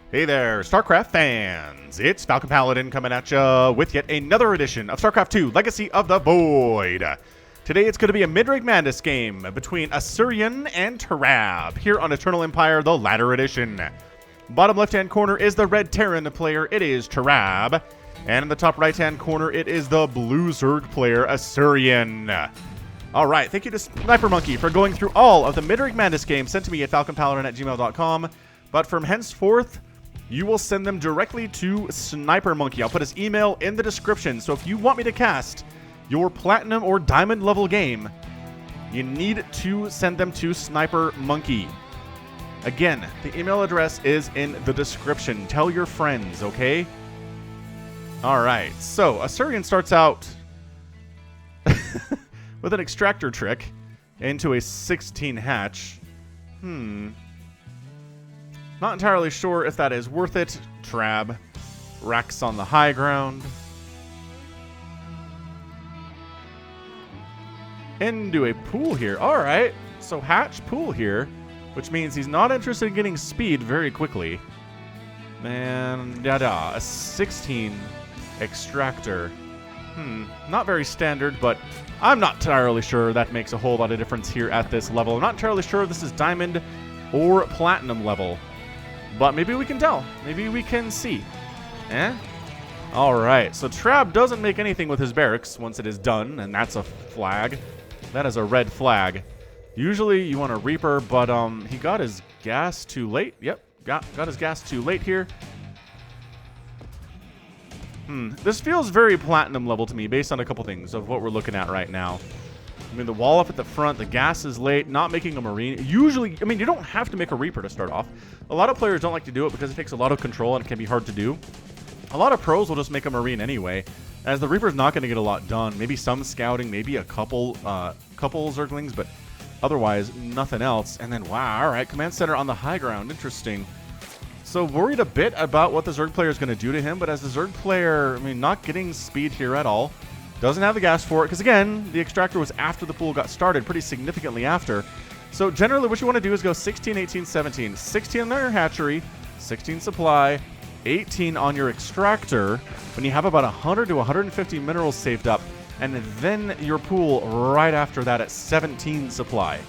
Hey there, StarCraft fans! It's Falcon Paladin coming at ya with yet another edition of StarCraft 2 Legacy of the Void. Today it's going to be a Midrank Mech game between Asuryan and Trab here on Eternal Empire, the latter edition. Bottom left-hand corner is the red Terran player, it is Trab. And in the top right-hand corner, it is the blue Zerg player, Asuryan. Alright, thank you to Snipermonkey for going through all of the Midrank Mech games sent to me at falconpaladin@gmail.com. But from henceforth, you will send them directly to Snipermonkey. I'll put his email in the description. So if you want me to cast your platinum or diamond level game, you need to send them to Snipermonkey. Again, the email address is in the description. Tell your friends, okay? Alright, so Asuryan starts out with an extractor trick into a 16 hatch. Not entirely sure if that is worth it. Trab racks on the high ground. Into a pool here. Alright, so hatch pool here, which means he's not interested in getting speed very quickly. And a 16 extractor. Not very standard, but I'm not entirely sure that makes a whole lot of difference here at this level. I'm not entirely sure if this is diamond or platinum level. But maybe we can tell. Maybe we can see. Alright, so Trab doesn't make anything with his barracks once it is done, and that's a flag. That is a red flag. Usually you want a Reaper, but he got his gas too late. Yep, got his gas too late here. This feels very platinum level to me based on a couple things of what we're looking at right now. I mean, the wall up at the front, the gas is late, not making a Marine. Usually, I mean, you don't have to make a Reaper to start off. A lot of players don't like to do it because it takes a lot of control and it can be hard to do. A lot of pros will just make a Marine anyway, as the Reaper's not going to get a lot done. Maybe some scouting, maybe a couple Zerglings, but otherwise, nothing else. And then, wow, all right, command center on the high ground. Interesting. So worried a bit about what the Zerg player is going to do to him, but as the Zerg player, I mean, not getting speed here at all. Doesn't have the gas for it, because again, the extractor was after the pool got started, pretty significantly after. So generally what you want to do is go 16, 18, 17. 16 on your hatchery, 16 supply, 18 on your extractor, when you have about 100 to 150 minerals saved up, and then your pool right after that at 17 supply.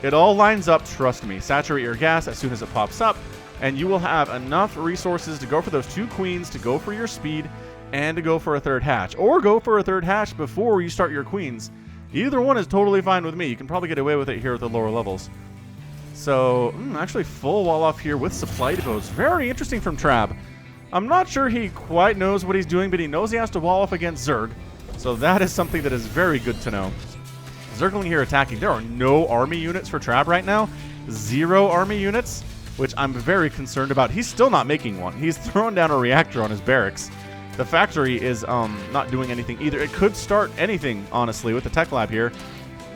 It all lines up, trust me. Saturate your gas as soon as it pops up, and you will have enough resources to go for those 2 queens, to go for your speed, and to go for a 3rd hatch. Or go for a 3rd hatch before you start your queens. Either one is totally fine with me. You can probably get away with it here at the lower levels. So, actually full wall off here with supply depots. Very interesting from Trab. I'm not sure he quite knows what he's doing, but he knows he has to wall off against Zerg. So that is something that is very good to know. Zergling here attacking. There are no army units for Trab right now. 0 army units, which I'm very concerned about. He's still not making one. He's throwing down a reactor on his barracks. The factory is not doing anything either. It could start anything, honestly, with the tech lab here.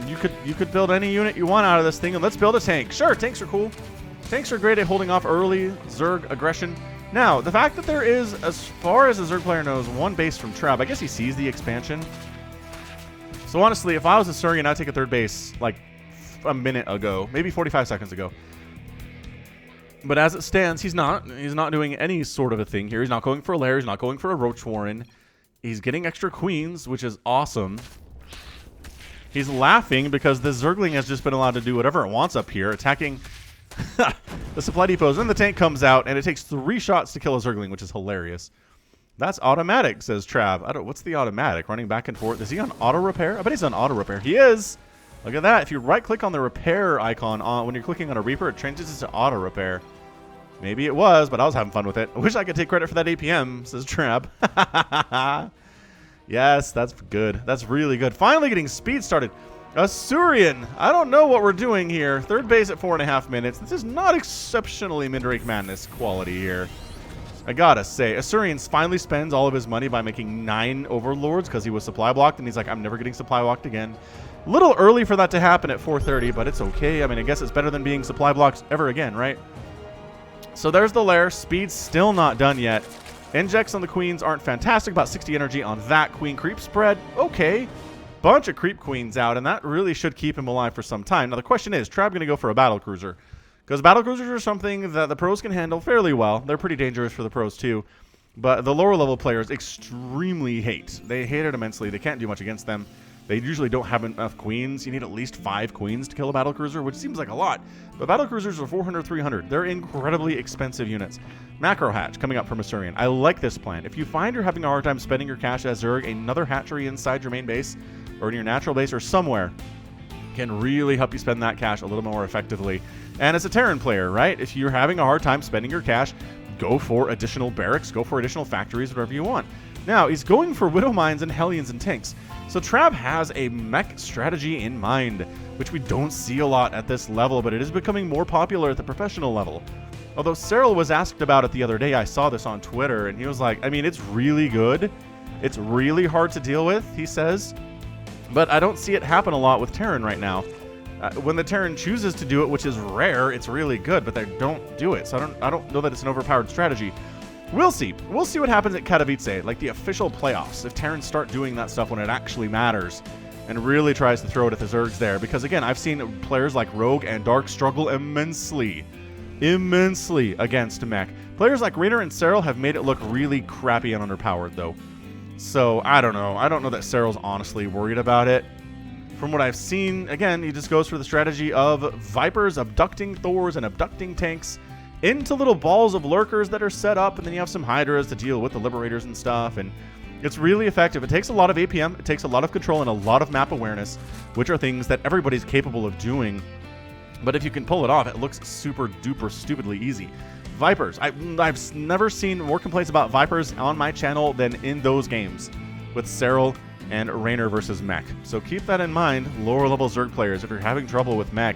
You could build any unit you want out of this thing, and let's build a tank. Sure, tanks are cool. Tanks are great at holding off early Zerg aggression. Now, the fact that there is, as far as the Zerg player knows, 1 base from Trab, I guess he sees the expansion. So honestly, if I was Asuryan, I'd take a 3rd base like a minute ago, maybe 45 seconds ago. But as it stands, he's not doing any sort of a thing here. He's not going for a lair. He's not going for a Roach Warren. He's getting extra queens, which is awesome. He's laughing because the Zergling has just been allowed to do whatever it wants up here, attacking the supply depots. Then the tank comes out, and it takes 3 shots to kill a Zergling, which is hilarious. That's automatic, says Trab. What's the automatic? Running back and forth. Is he on auto repair? I bet he's on auto repair. He is. Look at that. If you right-click on the repair icon when you're clicking on a Reaper, it changes to auto repair. Maybe it was, but I was having fun with it. I wish I could take credit for that APM, says Trab. Yes, that's good. That's really good. Finally getting speed started. Asuryan. I don't know what we're doing here. 3rd base at 4.5 minutes. This is not exceptionally Midrank Madness quality here. I gotta say, Asuryan finally spends all of his money by making 9 overlords because he was supply blocked, and he's like, I'm never getting supply blocked again. A little early for that to happen at 4:30, but it's okay. I mean, I guess it's better than being supply blocked ever again, right? So there's the lair. Speed's still not done yet. Injects on the queens aren't fantastic. About 60 energy on that queen creep spread. Okay. Bunch of creep queens out, and that really should keep him alive for some time. Now the question is, Trab going to go for a battle cruiser? Because battlecruisers are something that the pros can handle fairly well. They're pretty dangerous for the pros too. But the lower level players extremely hate. They hate it immensely. They can't do much against them. They usually don't have enough queens. You need at least 5 queens to kill a battlecruiser, which seems like a lot. But battlecruisers are 400, 300. They're incredibly expensive units. Macro hatch coming up from Asuryan. I like this plan. If you find you're having a hard time spending your cash as Zerg, another hatchery inside your main base or in your natural base or somewhere can really help you spend that cash a little more effectively. And as a Terran player, right? If you're having a hard time spending your cash, go for additional barracks, go for additional factories, whatever you want. Now, he's going for Widow Mines and Hellions and tanks. So Trab has a mech strategy in mind, which we don't see a lot at this level, but it is becoming more popular at the professional level. Although Cyril was asked about it the other day, I saw this on Twitter, and he was like, I mean, it's really good. It's really hard to deal with, he says. But I don't see it happen a lot with Terran right now. When the Terran chooses to do it, which is rare, it's really good, but they don't do it. So I don't know that it's an overpowered strategy. We'll see. We'll see what happens at Katowice, like the official playoffs, if Terrans start doing that stuff when it actually matters and really tries to throw it at the Zergs there. Because, again, I've seen players like Rogue and Dark struggle immensely against Mech. Players like Raynor and Cyril have made it look really crappy and underpowered, though. So, I don't know. I don't know that Cyril's honestly worried about it. From what I've seen, again, he just goes for the strategy of Vipers abducting Thors and abducting tanks into little balls of lurkers that are set up, and then you have some Hydras to deal with the Liberators and stuff, and it's really effective. It takes a lot of APM, it takes a lot of control and a lot of map awareness, which are things that everybody's capable of doing. But if you can pull it off, it looks super duper stupidly easy. Vipers. I've never seen more complaints about Vipers on my channel than in those games with Cyril and Raynor versus Mech. So keep that in mind, lower level Zerg players, if you're having trouble with Mech.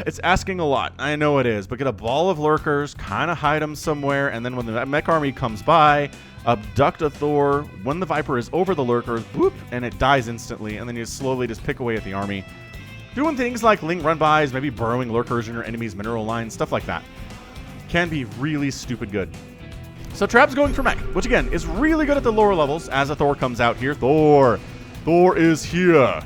It's asking a lot. I know it is. But get a ball of lurkers, kind of hide them somewhere, and then when the mech army comes by, abduct a Thor. When the Viper is over the lurkers, boop, and it dies instantly, and then you slowly just pick away at the army. Doing things like link run-bys, maybe burrowing lurkers in your enemy's mineral line, stuff like that. Can be really stupid good. So Trab's going for mech, which again is really good at the lower levels as a Thor comes out here. Thor is here.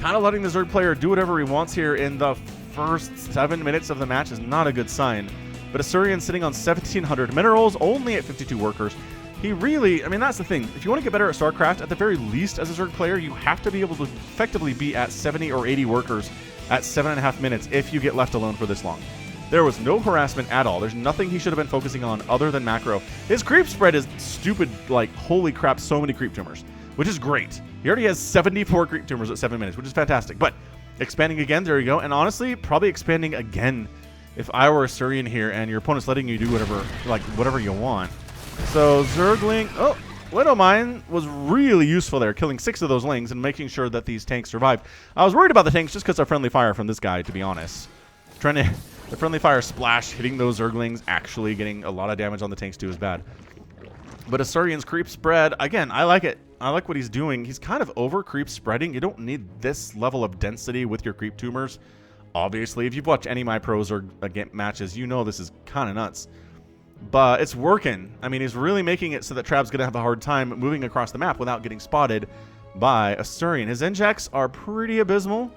Kind of letting the Zerg player do whatever he wants here in the first 7 minutes of the match is not a good sign. But Asuryan sitting on 1,700 minerals, only at 52 workers. He really, I mean, that's the thing. If you want to get better at StarCraft, at the very least as a Zerg player, you have to be able to effectively be at 70 or 80 workers at 7.5 minutes if you get left alone for this long. There was no harassment at all. There's nothing he should have been focusing on other than macro. His creep spread is stupid, like, holy crap, so many creep tumors, which is great. He already has 74 creep tumors at 7 minutes, which is fantastic. But expanding again, there you go. And honestly, probably expanding again if I were Asuryan here and your opponent's letting you do whatever you want. So Zergling, oh, Widow Mine was really useful there, killing 6 of those lings and making sure that these tanks survive. I was worried about the tanks just because of friendly fire from this guy, to be honest. The friendly fire splash hitting those Zerglings, actually getting a lot of damage on the tanks too is bad. But Asuryan's creep spread, again, I like it. I like what he's doing. He's kind of over creep spreading. You don't need this level of density with your creep tumors. Obviously, if you've watched any of my pros or matches, you know this is kind of nuts. But it's working. I mean, he's really making it so that Trab's going to have a hard time moving across the map without getting spotted by Asuryan. His injects are pretty abysmal.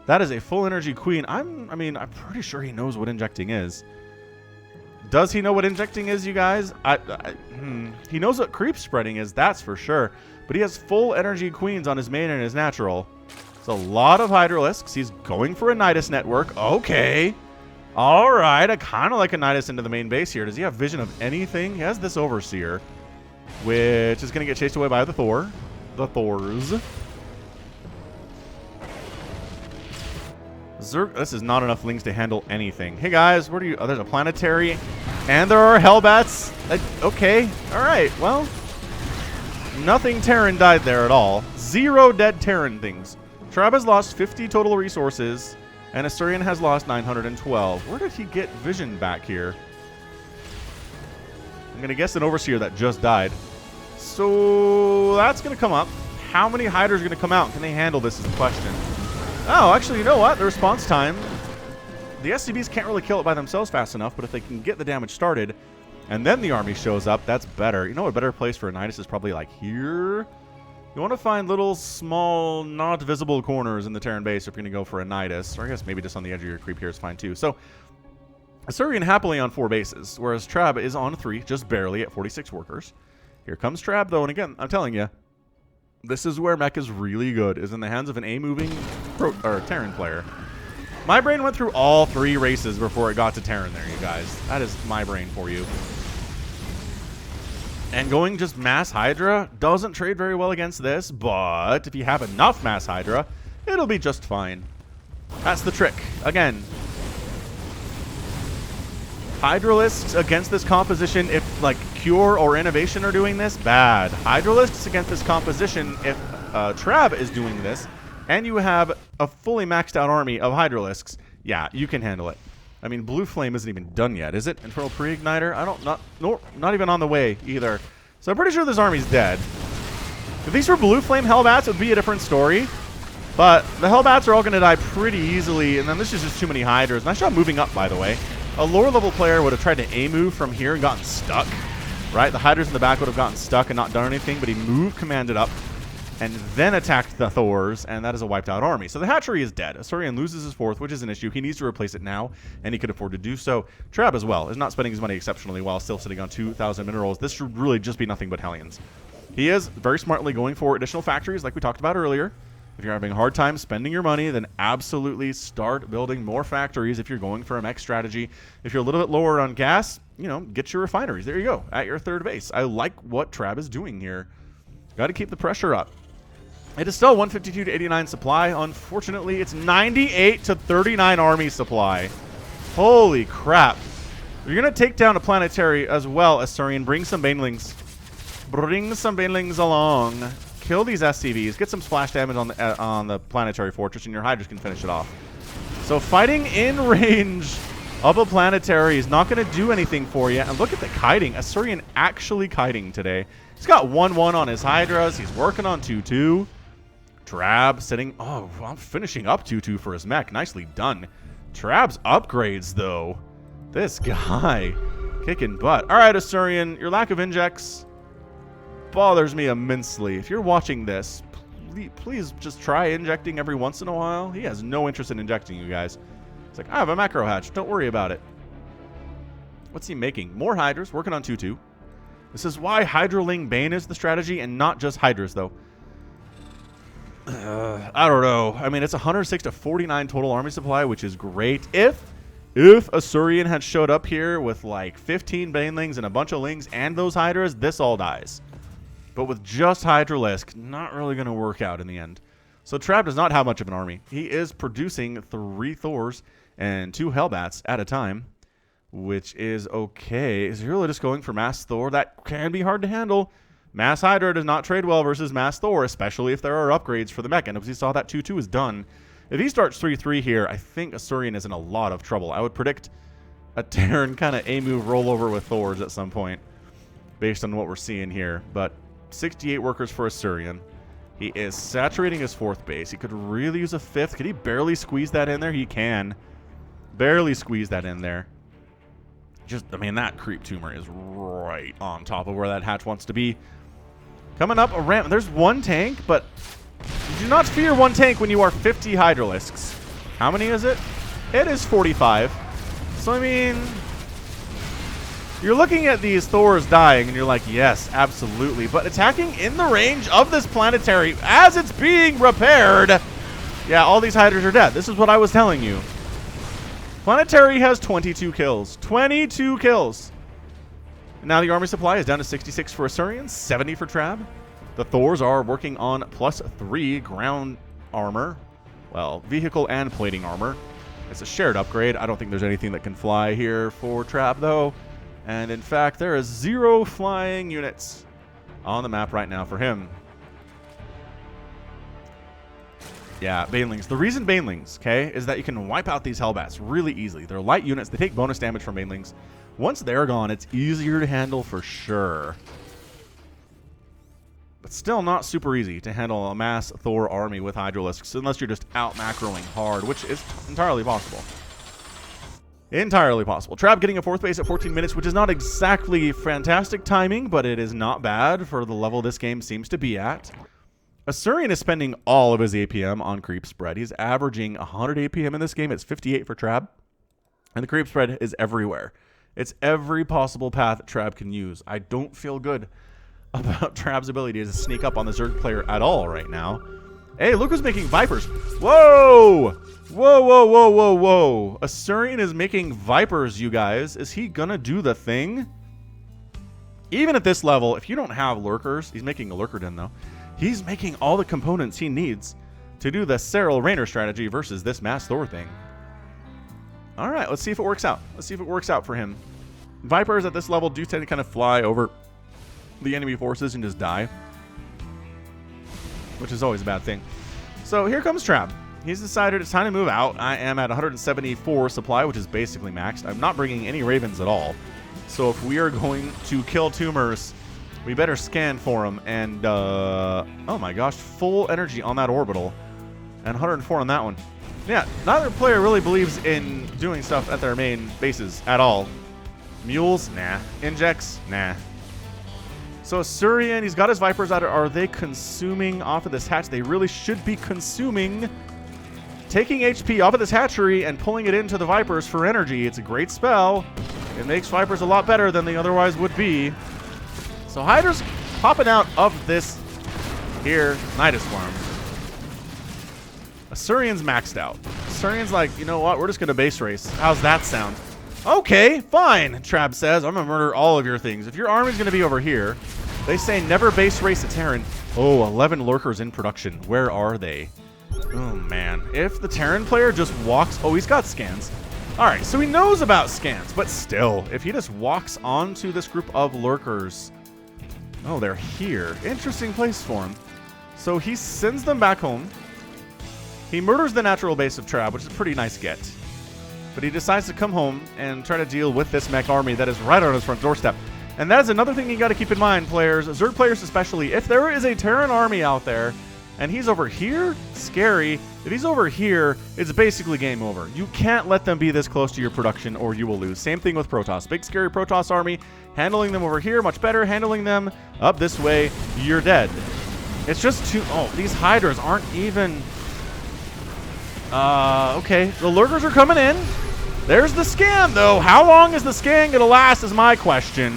That is a full energy queen. I'm pretty sure he knows what injecting is. Does he know what injecting is, you guys? He knows what creep spreading is, that's for sure. But he has full energy queens on his main and his natural. It's a lot of Hydralisks. He's going for a Nidus network. Okay. All right. I kind of like a Nidus into the main base here. Does he have vision of anything? He has this Overseer, which is going to get chased away by the Thor. The Thors. This is not enough lings to handle anything. Hey guys, where do you? Oh, there's a planetary, and there are Hellbats. Okay, all right. Well, nothing Terran died there at all. 0 dead Terran things. Trab has lost 50 total resources, and Asuryan has lost 912. Where did he get vision back here? I'm gonna guess an Overseer that just died. So that's gonna come up. How many Hydras are gonna come out? Can they handle this? Is the question. Oh, actually, you know what? The response time, the SCBs can't really kill it by themselves fast enough, but if they can get the damage started, and then the army shows up, that's better. You know, a better place for a Nidus is probably like here. You want to find little, small, not visible corners in the Terran base if you're going to go for a Nidus. Or I guess maybe just on the edge of your creep here is fine too. So, Asuryan happily on 4 bases, whereas Trab is on 3, just barely at 46 workers. Here comes Trab, though, and again, I'm telling you, this is where Mech is really good, is in the hands of an A-moving Terran player. My brain went through all 3 races before it got to Terran there, you guys. That is my brain for you. And going just Mass Hydra doesn't trade very well against this, but if you have enough Mass Hydra, it'll be just fine. That's the trick. Again, Hydralisks against this composition, if like Cure or Innovation are doing this, bad. Hydralisks against this composition, if Trab is doing this, and you have a fully maxed out army of Hydralisks, yeah, you can handle it. I mean, Blue Flame isn't even done yet, is it? Infernal Pre-Igniter? Not even on the way either. So I'm pretty sure this army's dead. If these were Blue Flame Hellbats, it would be a different story. But the Hellbats are all going to die pretty easily, and then this is just too many Hydras. Nice job moving up, by the way. A lower level player would have tried to A-move from here and gotten stuck, right? The Hydras in the back would have gotten stuck and not done anything, but he moved, commanded up, and then attacked the Thors, and that is a wiped out army. So the hatchery is dead. Asuryan loses his 4th, which is an issue. He needs to replace it now, and he could afford to do so. Trab as well is not spending his money exceptionally well, still sitting on 2,000 minerals. This should really just be nothing but Hellions. He is very smartly going for additional factories like we talked about earlier. If you're having a hard time spending your money, then absolutely start building more factories if you're going for a mech strategy. If you're a little bit lower on gas, you know, get your refineries. There you go, at your 3rd base. I like what Trab is doing here. Got to keep the pressure up. It is still 152 to 89 supply. Unfortunately, it's 98 to 39 army supply. Holy crap. You're going to take down a planetary as well, Asuryan. Bring some banelings. Bring some banelings along. Kill these SCVs. Get some splash damage on the planetary fortress, and your Hydras can finish it off. So fighting in range of a planetary is not going to do anything for you. And look at the kiting. Asuryan actually kiting today. He's got 1-1 on his Hydras. He's working on 2-2. Trab sitting... Oh, I'm finishing up 2-2 for his mech. Nicely done. Trab's upgrades, though. This guy kicking butt. All right, Asuryan, your lack of injects bothers me immensely. If you're watching this, please just try injecting every once in a while. He has no interest in injecting you guys. It's like, I have a macro hatch. Don't worry about it. What's he making? More Hydras, working on 2-2. This is why Hydraling Bane is the strategy and not just Hydras, though. I don't know. I mean, it's 106 to 49 total army supply, which is great. If Asuryan had showed up here with like 15 Banelings and a bunch of Lings and those Hydras, this all dies. But with just Hydralisk, not really going to work out in the end. So Trab does not have much of an army. He is producing 3 Thors and 2 Hellbats at a time, which is okay. Is he really just going for Mass Thor? That can be hard to handle. Mass Hydra does not trade well versus Mass Thor, especially if there are upgrades for the mech. And as we saw, that 2-2 is done. If he starts 3-3 here, I think Asuryan is in a lot of trouble. I would predict a Terran kind of A-move rollover with Thors at some point, based on what we're seeing here. But 68 workers for Asuryan. He is saturating his 4th base. He could really use a 5th. Could he barely squeeze that in there? He can. Barely squeeze that in there. Just, I mean, that creep tumor is right on top of where that hatch wants to be. Coming up a ramp. There's 1 tank, but do not fear 1 tank when you are 50 Hydralisks. How many is it? It is 45. So, I mean, you're looking at these Thors dying, and you're like, yes, absolutely. But attacking in the range of this planetary as it's being repaired, yeah, all these Hydras are dead. This is what I was telling you. Planetary has 22 kills. 22 kills. Now the army supply is down to 66 for Asuryan, 70 for Trab. The Thors are working on +3 ground armor. Well, vehicle and plating armor. It's a shared upgrade. I don't think there's anything that can fly here for Trab, though. And in fact, there is 0 flying units on the map right now for him. Yeah, Banelings. The reason Banelings, okay, is that you can wipe out these Hellbats really easily. They're light units. They take bonus damage from Banelings. Once they're gone, it's easier to handle for sure. But still not super easy to handle a mass Thor army with Hydralisks unless you're just out macroing hard, which is entirely possible. Entirely possible. Trab getting a 4th base at 14 minutes, which is not exactly fantastic timing, but it is not bad for the level this game seems to be at. Asuryan is spending all of his APM on creep spread. He's averaging 100 APM in this game. It's 58 for Trab. And the creep spread is everywhere. It's every possible path that Trab can use. I don't feel good about Trab's ability to sneak up on the Zerg player at all right now. Hey, look who's making Vipers. Whoa! Whoa, whoa, whoa, whoa, whoa. Asuryan is making Vipers, you guys. Is he gonna do the thing? Even at this level, if you don't have lurkers, he's making a lurker den though. He's making all the components he needs to do the Cyril Raynor strategy versus this Mass Thor thing. All right, let's see if it works out. Let's see if it works out for him. Vipers at this level do tend to kind of fly over the enemy forces and just die, which is always a bad thing. So here comes Trab. He's decided it's time to move out. I am at 174 supply, which is basically maxed. I'm not bringing any Ravens at all. So if we are going to kill tumors, we better scan for them. And, oh my gosh, full energy on that orbital. And 104 on that one. Yeah, neither player really believes in doing stuff at their main bases at all. Mules? Nah. Injects? Nah. So Asuryan, he's got his Vipers out. Are they consuming off of this hatch? They really should be consuming. Taking HP off of this hatchery and pulling it into the Vipers for energy. It's a great spell. It makes Vipers a lot better than they otherwise would be. So Hydra's popping out of this here Nidus Worm. Asuryan's maxed out. Asuryan's like, you know what? We're just going to base race. How's that sound? Okay, fine, Trab says. I'm going to murder all of your things. If your army's going to be over here, they say never base race a Terran. Oh, 11 lurkers in production. Where are they? Oh, man. If the Terran player just walks... Oh, he's got scans. All right, so he knows about scans, but still, if he just walks onto this group of lurkers... Oh, they're here. Interesting place for him. So he sends them back home. He murders the natural base of Trab, which is a pretty nice get. But he decides to come home and try to deal with this mech army that is right on his front doorstep. And that is another thing you got to keep in mind, players, Zerg players especially. If there is a Terran army out there, and he's over here, scary. If he's over here, it's basically game over. You can't let them be this close to your production or you will lose. Same thing with Protoss. Big, scary Protoss army. Handling them over here, much better. Handling them up this way, you're dead. It's just too... Oh, these Hydras aren't even... Okay. The lurkers are coming in. There's the scan, though. How long is the scan going to last is my question.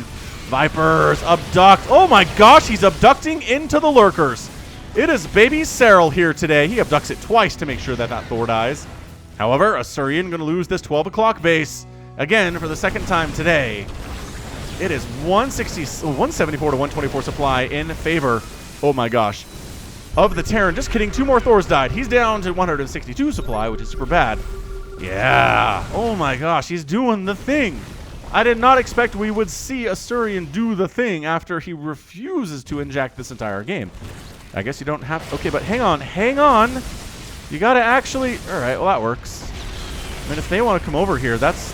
Vipers, abduct. Oh, my gosh. He's abducting into the lurkers. It is baby Cyril here today. He abducts it twice to make sure that that Thor dies. However, Asuryan going to lose this 12 o'clock base again for the second time today. It is 174 to 124 supply in favor, oh my gosh, of the Terran. Just kidding, 2 more Thors died. He's down to 162 supply, which is super bad. Yeah, oh my gosh, he's doing the thing. I did not expect we would see Asuryan do the thing after he refuses to inject this entire game. I guess you don't have to. Okay, but hang on. You got to actually... All right, well, that works. I mean, if they want to come over here, that's...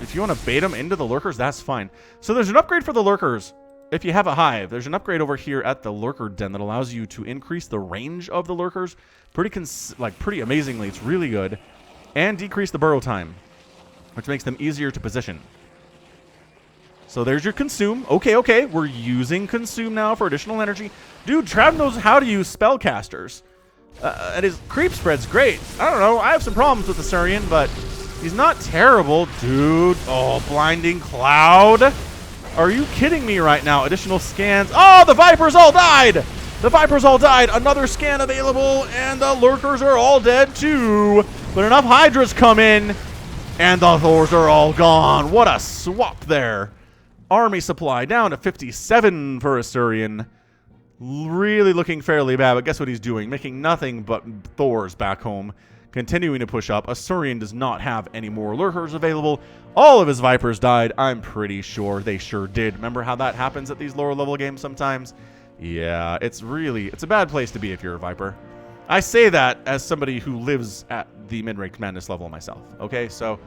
If you want to bait them into the lurkers, that's fine. So there's an upgrade for the lurkers. If you have a hive, there's an upgrade over here at the lurker den that allows you to increase the range of the lurkers pretty amazingly. It's really good. And decrease the burrow time, which makes them easier to position. So there's your consume. Okay. We're using consume now for additional energy. Dude, Trab knows how to use spellcasters. And his creep spread's great. I don't know. I have some problems with Asuryan, but he's not terrible. Dude. Oh, blinding cloud. Are you kidding me right now? Additional scans. Oh, the Vipers all died. Another scan available, and the lurkers are all dead too. But enough Hydras come in, and the Thors are all gone. What a swap there. Army supply down to 57 for Asuryan. Really looking fairly bad, but guess what he's doing? Making nothing but Thors back home. Continuing to push up. Asuryan does not have any more lurkers available. All of his Vipers died. I'm pretty sure they sure did. Remember how that happens at these lower level games sometimes? Yeah, it's a bad place to be if you're a Viper. I say that as somebody who lives at the mid-rank madness level myself. Okay, so...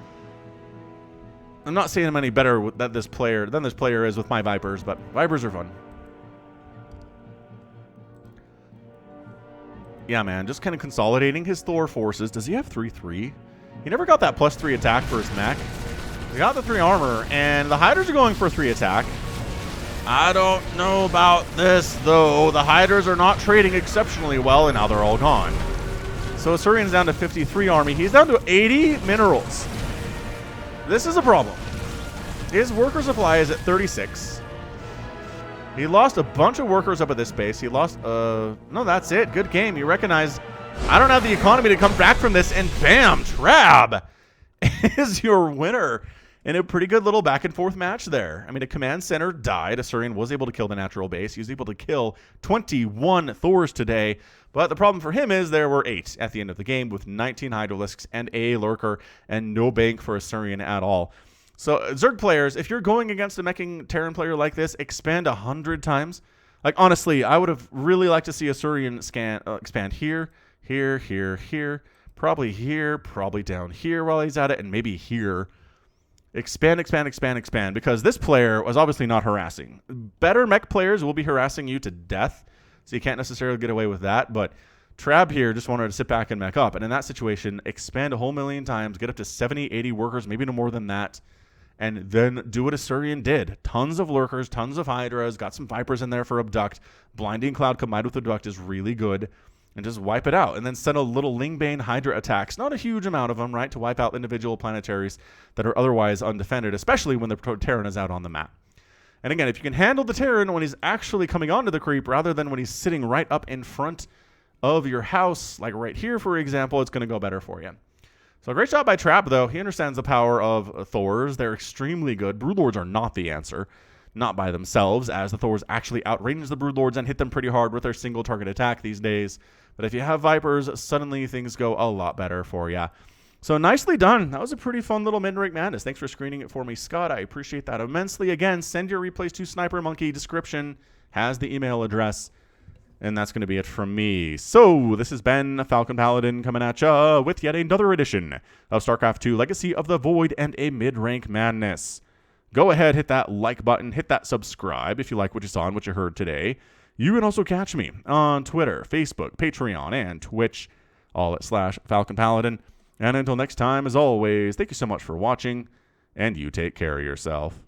I'm not saying I'm any better than this player is with my Vipers, but Vipers are fun. Yeah, man, just kind of consolidating his Thor forces. Does he have 3-3? He never got that +3 attack for his mech. He got the 3 armor, and the Hydras are going for 3 attack. I don't know about this, though. The Hydras are not trading exceptionally well, and now they're all gone. So Asuryan's down to 53 army. He's down to 80 minerals. This is a problem. His worker supply is at 36. He lost a bunch of workers up at this base. He lost, no, that's it. Good game. You recognize, I don't have the economy to come back from this, and bam, Trab is your winner. In a pretty good little back and forth match there. I mean, a command center died. Asuryan was able to kill the natural base. He was able to kill 21 Thors today. But the problem for him is there were 8 at the end of the game with 19 Hydralisks and a Lurker and no bank for Asuryan at all. So Zerg players, if you're going against a meching Terran player like this, expand 100 times. Like, honestly, I would have really liked to see Asuryan expand here, here, here, here, probably down here while he's at it, and maybe here. Expand, expand, expand, expand, because this player was obviously not harassing. Better mech players will be harassing you to death, so you can't necessarily get away with that, but Trab here just wanted to sit back and mech up, and in that situation, expand a whole million times, get up to 70, 80 workers, maybe no more than that, and then do what Asuryan did. Tons of Lurkers, tons of Hydras, got some Vipers in there for Abduct. Blinding Cloud combined with Abduct is really good. And just wipe it out. And then send a little Lingbane Hydra attacks. Not a huge amount of them, right? To wipe out individual planetaries that are otherwise undefended, especially when the Terran is out on the map. And again, if you can handle the Terran when he's actually coming onto the creep rather than when he's sitting right up in front of your house, like right here, for example, it's going to go better for you. So great job by Trab, though. He understands the power of Thors. They're extremely good. Broodlords are not the answer. Not by themselves, as the Thors actually outrange the Broodlords and hit them pretty hard with their single target attack these days. But if you have Vipers, suddenly things go a lot better for you. So nicely done. That was a pretty fun little Midrank Madness. Thanks for screening it for me, Scott. I appreciate that immensely. Again, send your replays to Snipermonkey. Description has the email address. And that's going to be it from me. So this has been Falcon Paladin coming at ya with yet another edition of StarCraft 2 Legacy of the Void and a Midrank Madness. Go ahead, hit that like button, hit that subscribe if you like what you saw and what you heard today. You can also catch me on Twitter, Facebook, Patreon, and Twitch, all at /Falcon Paladin. And until next time, as always, thank you so much for watching, and you take care of yourself.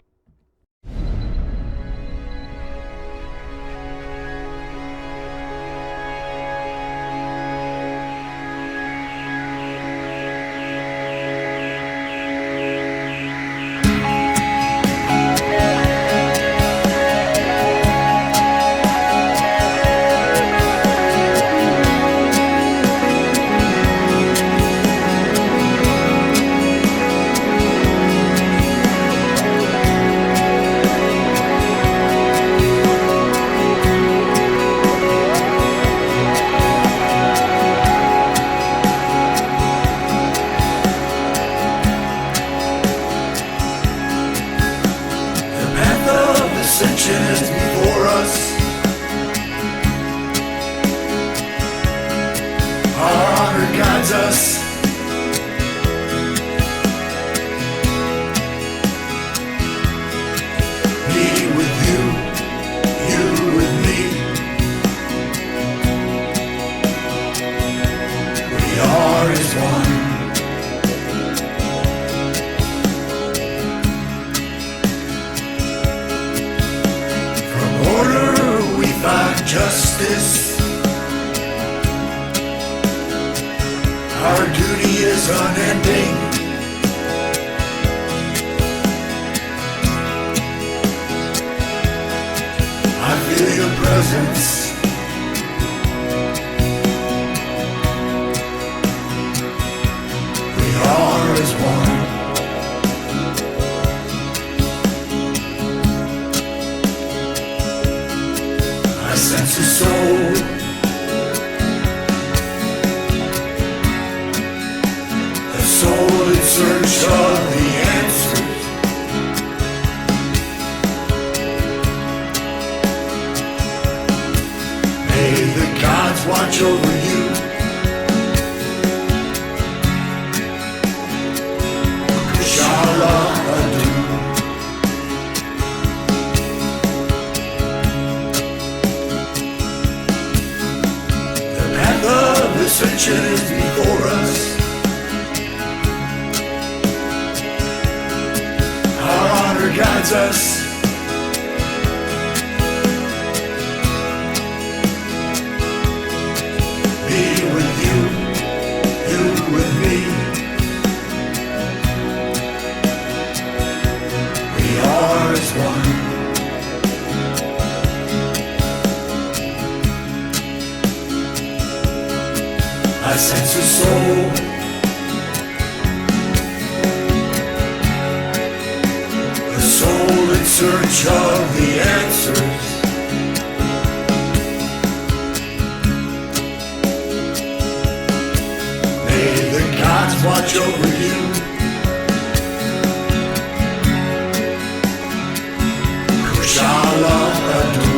Before us, our honor guides us. Me with you, you with me. We are as one. Justice, our duty is unending. I feel your presence. We are as one. Sense a soul, a soul in search of the answers. May the gods watch over you. Kushala Adu. Ascension is before us. Our honor guides us. I sense a soul. A soul in search of the answers. May the gods watch over you. Kushala Adu.